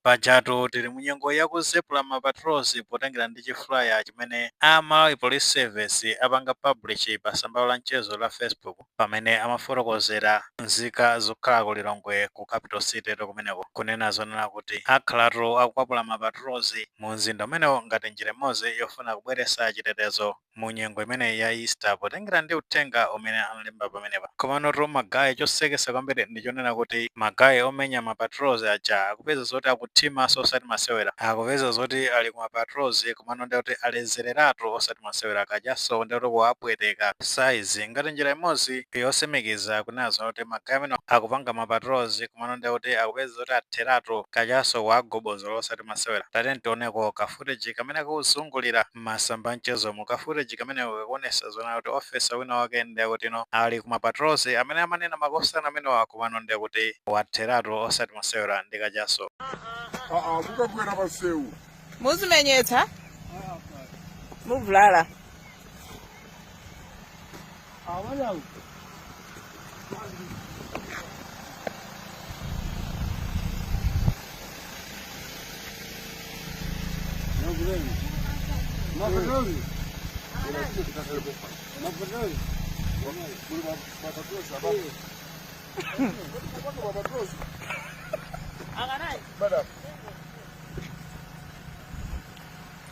pajatu tili munyengo yakuzepula mapatrols potengera ndi chifulaya chimene Malawi Police Service apanga publish pa tsamba la mchezo la Facebook pamene amafotokozera nzika zokhala ku Lilongwe ku capital city kumeneko kunena zonena kuti akhalatu akukwapula mapatrols mu mzinda umenewo ngati njira imodzi yofuna kubweretsa chitetezo mu nyengo imene ya Easter potengera ndi uthenga umene analemba pamenepa. Komano magayi chosekesa kwambiri ndi chonena kuti magayi omenya mapatrols aja akupeza zoti akuthima osati masewera, akupeza zoti ali ku mapatrols komano ndi kuti alezereratu osati masewera akajaso ndi kuti kuwapweteka size ngati njira imodzi yosimikiza kunazo kuti magayi amene akupanga mapatrols komano ndi kuti akupeza zoti atheratu kajaso kuwagoboza osati masewera. Tate ntioneko kafuteji kamene kakuzungulira masamba mchezomo, kafuteji kamene kakuonesa zona kuti officer wina wake ndi kuti ali ku mapatrols amene amanena makosana amene wakomano ndi kuti watheratu osati masewera ndi kajaso. Mukagwera pasewu muzimenyetsa muvulala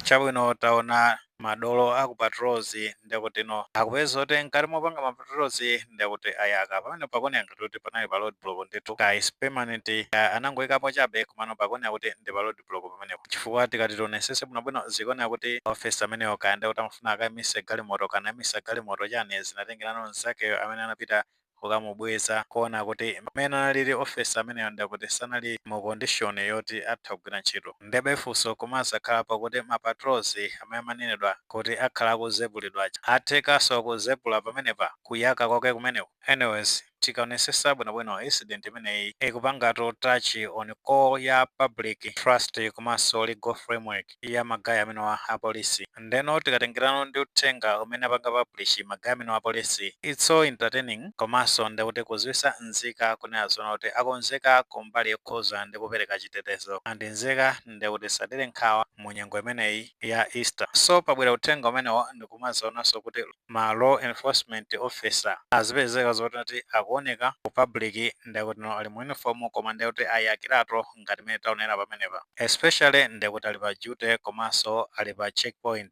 Chabwino taona madolo aku patrols ndi kuti akupeza kuti nkati mopanga mapatrols ndi kuti ayaka pamene pakuoneka kuti panali pa road block ndithu ka is permanent anangoyikapo chabe komano pakuoneka kuti ndi pa road block pamenepo chifukwa tikati tionesese bwinobwino zikuoneka kuti officer ameneyo kaya ndi kuti amafuna akayimitse galimoto kana ayimitsa galimoto chani zinatengerano nzakeyo amene anapita kukamubweza kuona kuti amene analili officer ameneyo ndi kuti sanali mu condition yoti atha kugwira ntchito. Ndebe funso komanso akhala pakuti mapatrols amene amanenedwa kuti akhala akuzepulidwa athekanso kuzepula pamenepa kuyaka kwake kumeneko. Anyways, tikaonesesa bwinobwino incident imeneyi ikupangatu touch on core ya public trust komanso legal framework ya magayi amene wa apolisi. Ndeno tikatengerano ndi uthenga umene apanga publish magayi amene wa apolisi, it's so entertaining komanso ndi kuti kuziwisa nzika kunena zona kuti akonzeka kumbali yokhoza ndi kupereka chitetezo andi nzika ndi kuti sadere nkhawa mu nyengo imeneyi ya Easter. So pabwera uthenga umenewo ndikumazonanso kuti ma law enforcement officer azipezeka zoti akuoneka ku public ndi kuti ali mu uniform koma ndi kuti ayakiratu ngati mene taonera pamenepa, especially ndi kuti ali pa duty komanso ali pa checkpoint.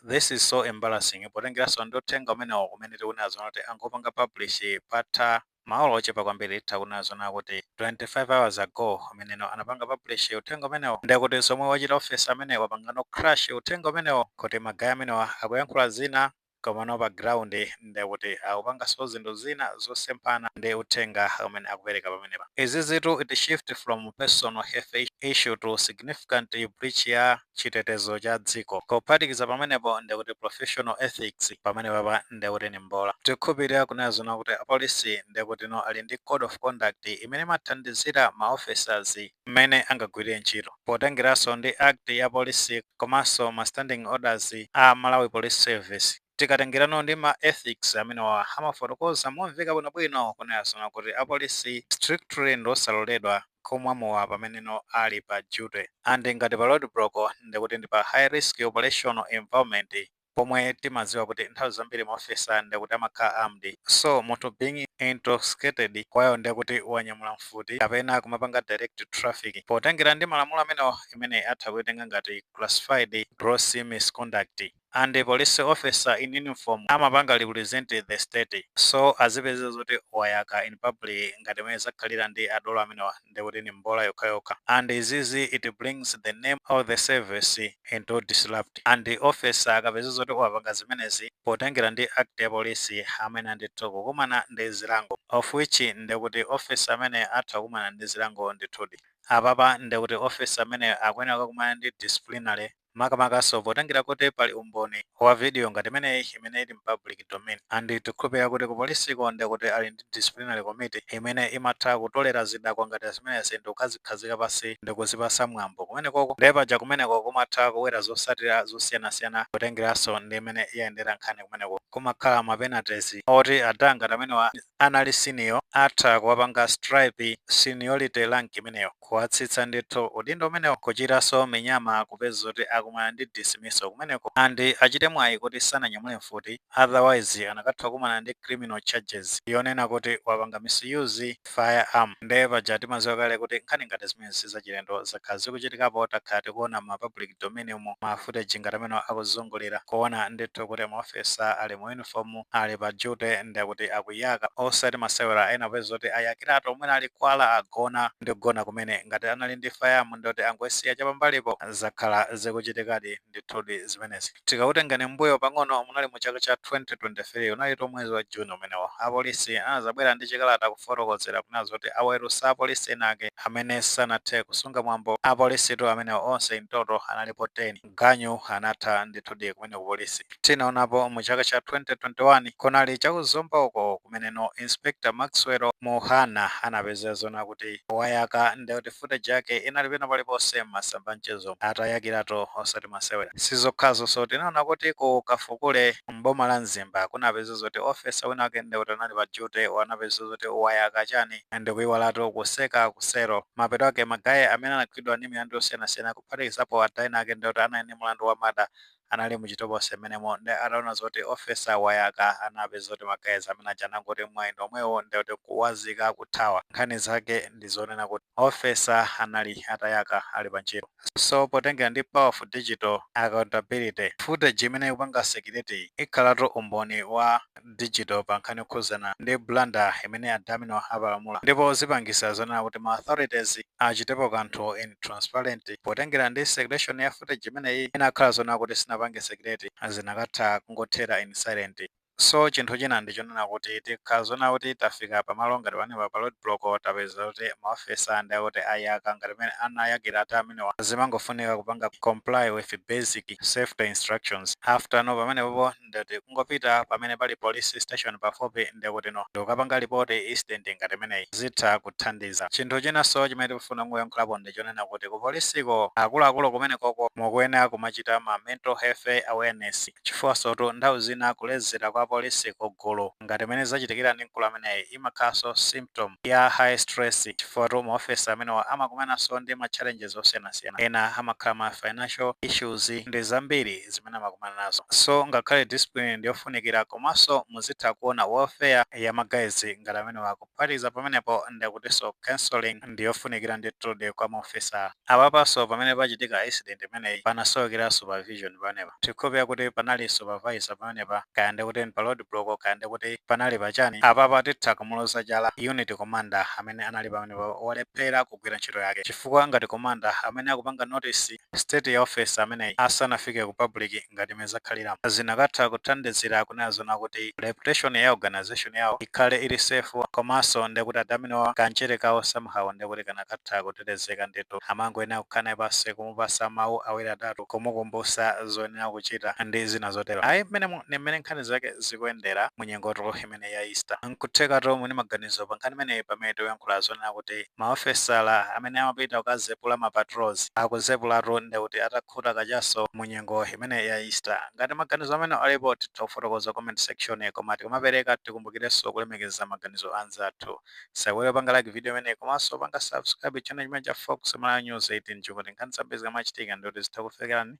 This is so embarrassing potengeranso ndi uthenga umenewo umene tikuona zona kuti angopanga publish patha maola ochepa kwambiri tikuona zona kuti 25 hours ago ameneno anapanga publish uthenga umenewo ndi kuti zomwe wachita officer amene wapangano crash uthenga umenewo kuti magayi amenewa akuyankhula zina komano pa ground ndi kuti akupanganso zinthu zina zosempana ndi uthenga umene akupereka pamenepa. Izi zitu it shift from personal health issue to significant breach ya chitetezo cha dziko kuphatikiza pamenepo ndi kuti professional ethics pamenepa ndi kuti ni mbola. Tikukhulupirira kunena zona kuti apolisi ndi kuti ali ndi code of conduct imene imathandizira ma officers mmene angagwirire ntchito potengeranso ndi act ya polisi komanso ma standing orders a Malawi Police Service. Tikatengerano ndi ma ethics amene amafotokoza momveka bwinobwino kunena zona kuti apolisi strictly ndosaloledwa kumwamowa pameneno ali pa duty andi ngati pa road block ndi kuti ndi pa high risk operational environment pomwe timaziwa kuti nthawi zambiri maofisa ndi kuti amakhala armed, so munthu being intoxicated kwayo ndi kuti wanyamula mfuti kapena kumapanga direct traffic potengera ndi malamulo amenewo imene atha kuitenga ngati classified gross misconduct. And the police officer in uniform amapanga represent the state, so azipeza zoti wayaka in public ngati mwe zakhalira ndi adolo amenewa ndi kuti ni mbola yokhayoka, and izizi it brings the name of the service into disrupt. And the officer akapeza zoti wapanga zimenezi potengera ndi act ya polisi amene ndithu kukumana ndi zilango, of which ndi kuti officer amene atha kukumana ndi zilango ndithudi apapa ndi kuti officer amene akuyenera kukumana ndi disciplinary makamakaso potengera kuti pali umboni wa video ngati imeneyi imene ili public domain and tikukhulupirira kuti ku polisiko ndi kuti ali ndi disciplinary committee imene imatha kutolera zidakwa ngati zimenezi ndi kukhazika pasi ndi kuzipasa mwambo kumenekoko ndiye paja kumeneko kumatha kuwera zosatira zosiyanasiyana kutengeranso ndi imene iyayendera nkhani kumeneko kumakhala mapenalties oti adanga amenewa anali senior atha kuwapanga stripe seniority rank imeneyo kuwatsitsa ndithu udindo umenewo kuchitanso minyama kupeza kuti akumana ndi dismissal kumeneko and achite mwayi kuti sananyamule mfuti otherwise anakatha kumana ndi criminal charges yonena kuti wapanga misuse firearm ndiye paja timadziwa kale kuti nkhani ngati zimenezi zachilendo zakhala zikuchitikapo takhala tikuona ma public domain umo ma footage ngati amene akuzungulira kuona ndithu kuti maofesa ali mu uniform ali pa duty ndi kuti akuyaka osati masewera ena peza kuti ayakirato omwe ali kwala agona ndi kugona kumene ngati anali ndi firearm ndoti angosiya chapambalipo zakhala zikuchitikadi ndithudi zimenezi tikakutengani mbuyo pang'ono munali mu chaka cha 2023 unali mwezi wa June umenewo apolisi anazabwera ndi chikalata kufotokozera kuna zoti awerusa apolisi enake amene sanathe kusunga mwambo apolisitu amenewo onse intoto analipo 10 ganyu anatha ndithudi kumene ku polisi tinaonapo mu chaka cha 2021 kunali chakuzomba uko kumeneno Inspector Maxwell Muhana anapeza zona kuti wayaka ndi kuti footage yake inali pena paliponse masamba mchezo atayakirato osati masewera sizokhazo so tinaona kuti ku Kafukule mboma la Mzimba kunapeza zoti officer winake ndi kuti anali pa duty wanapeza zoti wayaka chani ndi kuiwalato kuseka kusero mapeto ake magaye amene anagwidwa ndi milandu yosiyanasiyana kuphatikizapo adaina ake ndi kuti anali ndi mlandu wa mada anali muchitoposi menemo ndi ataona zoti officer wayaka anapeza zoti magaye amene anangoti mwayindo omwewo ndi kuti kuwazika kuthawa nkhani zake ndi zonena kuti officer anali atayaka ali pa ntchito so potengera ndi powerful digital accountability footage imene ikupanga security ikhalatu umboni wa digital pa nkhani yokhuzana ndi blunder imene adamino apalamula ndipo zipangisa zonena kuti ma authorities achitepo kanthu in transparent potengera ndi circulation ya footage imeneyi inakhala zonena kuti sinapange security zinakatha kungothera in silent so chinthu china ndichonena kuti tikhala zonena kuti tafika pamalo ngati panepa pa road block tapeza kuti maofesa ndi akuti ayaka ngati pamene anayakira ati amenewa zimangofunika kupanga comply with basic safety instructions after no pamenepo ndati kungopita pamene pali police station pafupi ndikuti no ndikukapanga ripoti incident ngati imeneyi zitha kuthandiza chinthu chinanso chimene tikufuna kuyankhulapo ndichonena kuti ku polisiko akuluakulu kumenekoko mukuyenera kumachita ma mental health awareness chifukwa sotu nthawi zina kulezera kwa polisi kugulu ngati imene zachitikira ndi mkulu ameneyi imakhalanso symptom ya high stress chifukwa maofesa amenewa amakumananso ndi ma challenges osiyanasiyana ena amakhala ma financial issues ndi zambiri zimene amakumana nazo so ngakhale discipline ndiyofunikira komanso muzitha kuona welfare ya magazi ngati amenewa kuphatikiza pamenepo ndikutinso counseling ndiyofunikira ndithu kwa maofesa apapanso pamene pachitika incident imeneyi panasowekera supervision panepa tikhulupirira kuti panali supervisor pamenepa kaya ndikuti pa road block kaya ndikuti panali pachani apapa titha kumuloza chala unit commander amene anali pamenepa walephera kugwira ntchito yake chifukwa ngati commander amene akupanga notice state ya office ameneyi asanafike ku public ngati mezakhalira zinakatha kuthandizira kunazona kuti reputation ya organization yawo ikhale ili safe komanso ndikuti adaminowa kanchere kawo somehow ndikuti kanakatha kutetezeka ndithu amangoyenera kukhana pasi kumupasa mawu awiri atatu kumukumbusa zoyenera kuchita ndi zina zotero ayi mmene nkhani zake zikuyendera munyengoto imene ya Easter nkuthekatu muni maganizo pa nkhani imeneyi pamene tikuyankhula zonena kuti maofesala amene amapita kukazepula ma patrols akuzepulatu ndikuti atakhuta kachaso munyengo imene ya Easter ngati maganizo amene alipo titha kufotokoza comment section koma tikumapereka tikumbukirenso kulemekeza maganizo anzathu sakwere panga like video imeneyi komanso panga subscribe channel chimene cha Fox Malawi News 18 chikuti nkhani zambiri zikamachitika ndikuti zitha kufikerani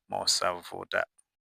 mosavuta.